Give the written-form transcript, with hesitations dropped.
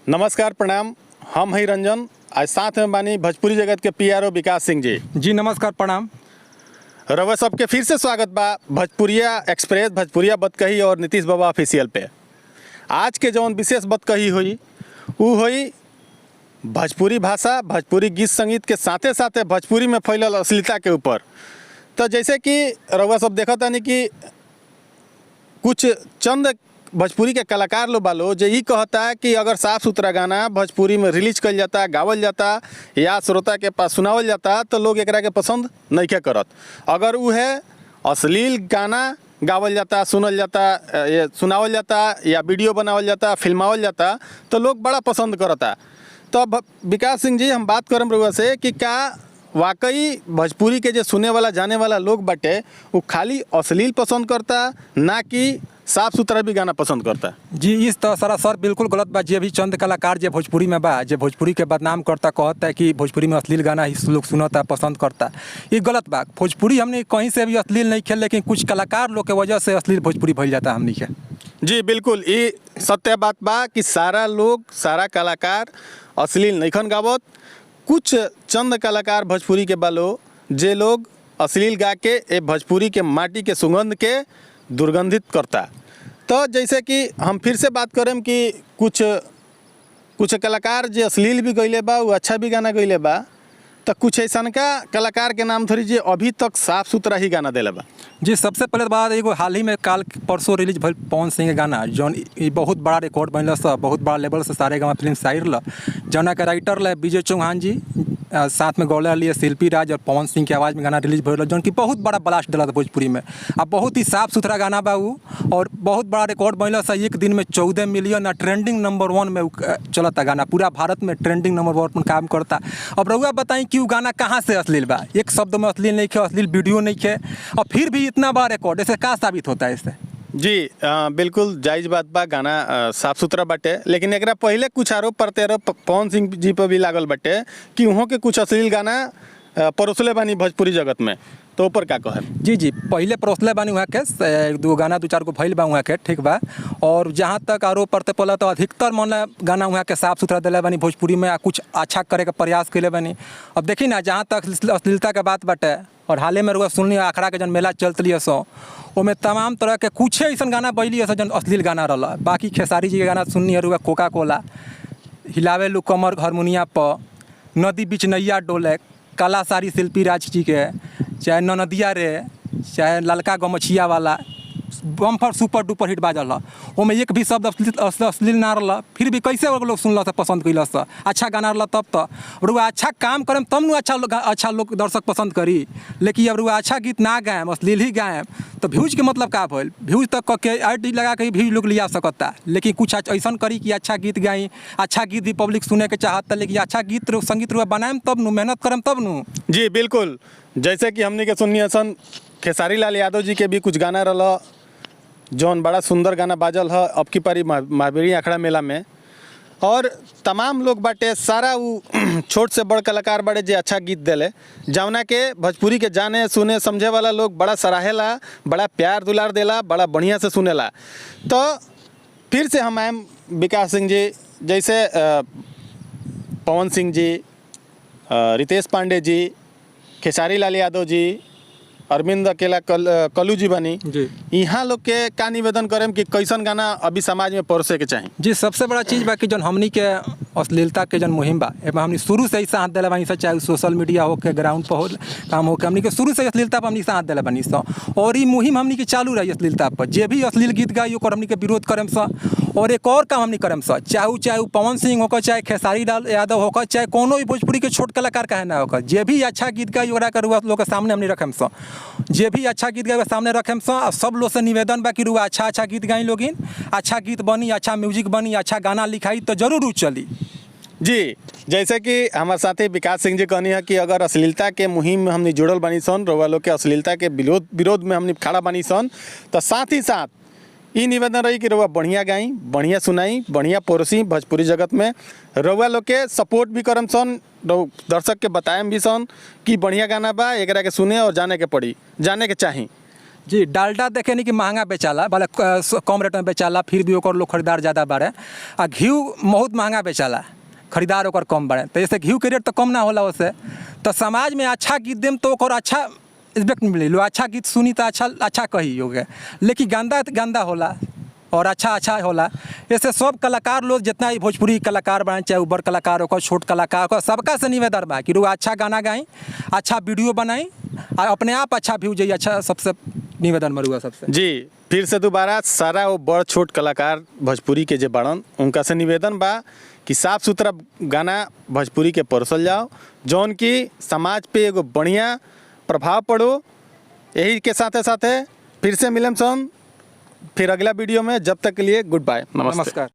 नमस्कार, प्रणाम। हम हई रंजन, आज साथ में बानी भोजपुरी जगत के पीआरओ विकास सिंह जी। जी नमस्कार, प्रणाम। रउआ सबके फिर से स्वागत बा भोजपुरिया एक्सप्रेस, भोजपुरिया बतकही और नीतीश बाबा ऑफिशियल पे। आज के जौन विशेष बतकही हुई वो हुई भोजपुरी भाषा, भोजपुरी गीत संगीत के साथे साथे भोजपुरी में फैलल अश्लीलता के ऊपर। तो जैसे कि रउआ सब देखत तानी कि कुछ चंद भोजपुरी के कलाकार लोग बालो जो ये कहता है कि अगर साफ़ सुथरा गाना भोजपुरी में रिलीज कल जाता, गावल जाता या श्रोता के पास सुनावल जाता तो लोग एकरा के पसंद नहीं के करत। अगर वो है अश्लील गाना गावल जाता, सुनल जाता, ये सुनावल जाता या वीडियो बनावल जाता, फिल्मावल जाता तो लोग बड़ा पसंद करता। तो विकास सिंह जी, हम बात करम रउआ से कि क्या वाकई भोजपुरी के जो सुने वाला जाने वाला लोग बाटे वो खाली अश्लील पसंद करता ना कि साफ सुथरा भी गाना पसंद करता? जी इस तरह सरासर बिल्कुल गलत बा। जे भी चंद कलाकार जे भोजपुरी में बा, जे भोजपुरी के बदनाम करता, कहता है कि भोजपुरी में अश्लील गाना ही लोग सुनता, पसंद करता, ये गलत बा। भोजपुरी हमने कहीं से भी अश्लील नहीं खेल, लेकिन कुछ कलाकार लोग के वजह से अश्लील भोजपुरी भइल जाता हमने के। जी बिल्कुल, ये सत्य बात बा कि सारा लोग, सारा कलाकार अश्लील नहीं खन गावत। कुछ चंद कलाकार भोजपुरी के बालो जे लोग अश्लील गा के ए भोजपुरी के माटी के सुगंध के दुर्गंधित करता। तो जैसे कि हम फिर से बात करें कि कुछ कलाकार जो अश्लील भी गईले बा, वो अच्छा भी गाना गईले बा, तो कुछ ऐसा का कलाकार के नाम थोड़ी जे अभी तक साफ सुथरा ही गाना दिले बा। जी सबसे पहले बात एगो हाल ही में काल परसों रिलीज भइल पवन सिंह के गाना, जौन बहुत बड़ा रिकॉर्ड बनल, बहुत बड़ा लेवल से सारेगामा फिल्म साइर ल, जौना के राइटर ल विजय चौहान जी, साथ में गौले लिए शिल्पी राज और पवन सिंह की आवाज़ में गाना रिलीज भइल, जौन की बहुत बड़ा ब्लास्ट दिला था भोजपुरी में। अब बहुत ही साफ़ सुथरा गाना बा उ और बहुत बड़ा रिकॉर्ड बनल सा। एक दिन में 14 मिलियन और ट्रेंडिंग नंबर 1 में चलता गाना, पूरा भारत में ट्रेंडिंग नंबर 1 में काम करता। अब रउआ बताई कि वो गाना कहाँ से अश्लील बा? एक शब्द में अश्लील नहीं खे, अश्लील वीडियो नहीं खे, और फिर भी इतना बड़ा रिकॉर्ड, ऐसे क्या साबित होता है इससे? जी बिल्कुल जायज़ बात बा, गाना साफ सुथरा बाटे, लेकिन एकरा पहले कुछ आरोप प्रत्यारोप पवन सिंह जी पर भी लागल बाटे कि उहों के कुछ अश्लील गाना परोसले बानी भोजपुरी जगत में। तो ऊपर का कहे? जी पहले परोसले बानी वहाँ के 2 गाना 2-4 गो भइल बा वहाँ के, ठीक बा। और जहाँ तक आरोप प्रत्यारोप तो अधिकतर मन गाना वहाँ के साफ सुथरा दिले बानी भोजपुरी में, कुछ अच्छा करे के प्रयास कैले बानी। अब देखी ना, जहाँ तक अश्लीलता के बात बाटे, और हाल में रुआ सुननी आखड़ा के जन मेला चलत लिये सो, ओमें तमाम तरह के कुछ ऐसा गाना बजली जन अश्लील गाना रहा। बाकी खेसारी जी के गाना सुननी है रुआ, कोका कोला, हिलावे लू कमर हारमोनिया पर, नदी बीच नैया डोले, काला साड़ी शिल्पी राज जी के, चाहे ननदिया रे, चाहे ललका गमछिया वाला, बम्फर सुपर डुपर हिट बाजल, ओमें एक भी शब्द अश्लील ना रहा, फिर भी कैसे लोग सुनल से पसंद कैल से? अच्छा गाना रहा तब तो रुआ अच्छा काम करें तब न अच्छा लोग दर्शक पसंद करी। लेकिन अब रुआ अच्छा गीत ना गाएम, अश्लील ही गाएम, तो व्यूज के मतलब का भइल? व्यूज तक के आईडी लगा के व्यूज लोग लिया सकता, लेकिन कुछ ऐसा करी कि अच्छा गीत गाई, अच्छा गीत भी पब्लिक सुने के चाहता, लेकिन अच्छा गीत संगीत रुआ बनाएम तब नु, मेहनत करें तब नु। जी बिल्कुल, जैसे कि हमने के सुननी हसन खेसारी लाल यादव जी के भी कुछ गाना रहा जौन बड़ा सुंदर गाना बाजल है अब की पारी महावीरी आखड़ा मेला में। और तमाम लोग बाटे, सारा वो छोट से बड़ कलाकार बाटे जे अच्छा गीत दिले, जौना के भोजपुरी के जाने सुने समझे वाला लोग बड़ा सराहेला, बड़ा प्यार दुलार देला, बड़ा बढ़िया से सुनेला। तो फिर से हम आएम विकास सिंह जी, जैसे पवन सिंह जी, रितेश पांडे जी, खेसारी लाल यादव जी, अरविंद अकेला कलू जी बनी, यहाँ लोग के का निवेदन करें कि कैसन गाना अभी समाज में परोसे के चाहिए? जी सबसे बड़ा चीज़ बा कि जन हमनी के अश्लीलता के जन मुहिम बा, एवं हमनी शुरू से ही साथ दिले बानी, चाहे सोशल मीडिया हो के ग्राउंड पर हो काम हो के, हमनी के शुरू से अश्लीलता पर हमनी साथ दिले बानी। और ये मुहिम हमनी के चालू रही अश्लीलता पर। जे भी अश्लील गीत गाई ओकर हमनी के विरोध करें सा। और एक और काम हमनी करें सा, चाहे पवन सिंह होकर, चाहे खेसारी लाल यादव होकर, चाहे कोनो भी भोजपुरी के छोट कलाकार कहे ना होकर, जे भी अच्छा गीत गाई ओकरा के रुआ लोग के सामने हमनी रखें सा। जे भी अच्छा गीत गाए सामने रखें सा। सब लोग से निवेदन बा कि रुआ अच्छा गीत गाई लोगिन, अच्छा गीत बनी, अच्छा म्यूजिक बनी, अच्छा गाना लिखाई तो जरूर चली। जी जैसे कि हमारे साथी विकास सिंह जी कहनी है कि अगर अश्लीलता के मुहिम में हमने जुड़ल बनी सन, रउआ लोग के अश्लीलता के विरोध में हमने खड़ा बनी सन, तो साथ ही साथ ये निवेदन रही कि रउआ बढ़िया गाई, बढ़िया सुनाई, बढ़िया परोसी भोजपुरी जगत में, रउआ लोग के सपोर्ट भी करम सन, दर्शक के बताएम भी सन कि बढ़िया गाना बा, एकरा के सुने और जाने के पड़ी, जाने के चाही। जी डालडा देखे नहीं कि महंगा बेचाला भले कम रेट में बेचाला फिर भी ओकर लोग खरीदार ज़्यादा बाड़े आ घी बहुत महंगा बेचाला खरीदार ओकर कम बाड़े तो ऐसे घी के रेट तो कम ना होला उससे तो समाज में अच्छा गीत देम तो ओकर अच्छा रिस्पेक्ट मिली लोग अच्छा गीत सुनी तो अच्छा कही होगे लेकिन गंदा होला और अच्छा होला ऐसे सब कलाकार लोग जितना ही भोजपुरी कलाकार बने चाहे उबर कलाकार हो छोट कलाकार हो सबका से निवेदन बा कि लोग अच्छा गाना गाई अच्छा वीडियो बनाई और अपने आप अच्छा व्यू जाइए अच्छा सबसे निवेदन मरुआ सबसे जी फिर से दोबारा सारा वो बड़ छोट कलाकार भोजपुरी के जे बड़न उनका से निवेदन बा कि साफ सुथरा गाना भोजपुरी के परोसल जाओ जौन कि समाज पे एगो बढ़िया प्रभाव पड़ो यही के साथे साथे फिर से मिलम सन फिर अगला वीडियो में जब तक के लिए गुड बाय नमस्ते। नमस्कार।